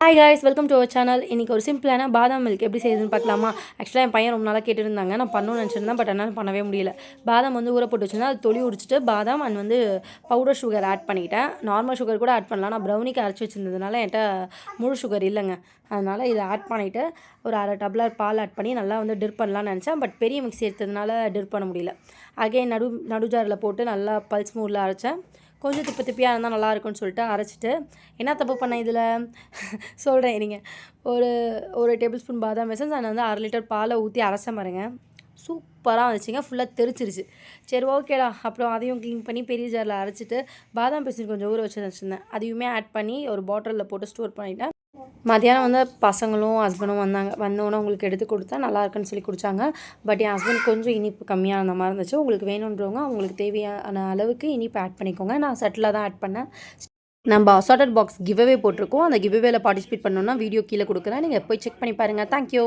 Hi guys, welcome to our channel. இன்றைக்கி ஒரு சிம்பிளான பாதாம் மில்க் எப்படி செய்யுதுன்னு பார்க்கலாமா? ஆக்சுவலாக என் பையன் ரொம்ப நாளாக கேட்டுருந்தாங்க. நான் பண்ணணும்னு நினச்சிருந்தேன், பட் என்னால் பண்ணவே முடியல. பாதாம் ஊற போட்டு வச்சுருந்தேன். அது தொளி உரிச்சிட்டு பாதாம் அண்ட் பவுடர் சுகர் ஆட் பண்ணிக்கிட்டேன். நார்மல் சுகர் கூட ஆட் பண்ணலாம். நான் ப்ரௌனிக்கு அரைச்சி வச்சுருந்ததுனால என்கிட்ட முழு சுகர் இல்லைங்க. அதனால் இதை ஆட் பண்ணிவிட்டு ஒரு அரை டம்ளர் பால் ஆட் பண்ணி நல்லா டிப் பண்ணலான்னு நினச்சேன். பட் பெரிய மிக்ஸி எடுத்ததுனால டிப் பண்ண முடியல. அகைன் நடு ஜாரில் போட்டு நல்லா பல்ஸ் மூடில் அரைச்சேன். கொஞ்சம் திப்பியாக இருந்தால் நல்லாயிருக்குன்னு சொல்லிட்டு அரைச்சிட்டு என்ன தப்பு பண்ணேன் இதில் சொல்கிறேன் இருங்க. ஒரு டேபிள் ஸ்பூன் பாதாம் எசன்ஸ் அண்ட் 1/2 லிட்டர் பாலை ஊற்றி அரைச்ச பாருங்க. சூப்பராக வந்துச்சுங்க. ஃபுல்லாக தெரிச்சிருச்சு. சரி ஓகேடா, அப்புறம் அதையும் க்ளீன் பண்ணி பெரிய ஜாரில் அரைச்சிட்டு பாதாம் பிசின் கொஞ்சம் ஊற வச்சுருந்தேன். அதையுமே ஆட் பண்ணி ஒரு பாட்டிலில் போட்டு ஸ்டோர் பண்ணிவிட்டேன். மதியானம் பசங்களும் ஹஸ்பண்டும் வந்தோன்னே உங்களுக்கு எடுத்து கொடுத்தா நல்லா இருக்குன்னு சொல்லி குடித்தாங்க. பட் என் ஹஸ்பண்ட் கொஞ்சம் இனிப்பு கம்மியாக அந்த மாதிரி இருந்துச்சு. உங்களுக்கு வேணுன்றவங்க அவங்களுக்கு தேவையான அளவுக்கு இனிப்பு ஆட் பண்ணிக்கோங்க. நான் சட்டில் தான் ஆட் பண்ணேன். நம்ம அசார்டட் பாக்ஸ் கிவ்அவே போட்டிருக்கோம். அந்த கிவ்அவேல பார்ட்டிசிபேட் பண்ணணுன்னா வீடியோ கீழே கொடுக்குறேன். நீங்கள் போய் செக் பண்ணி பாருங்கள். தேங்க்யூ.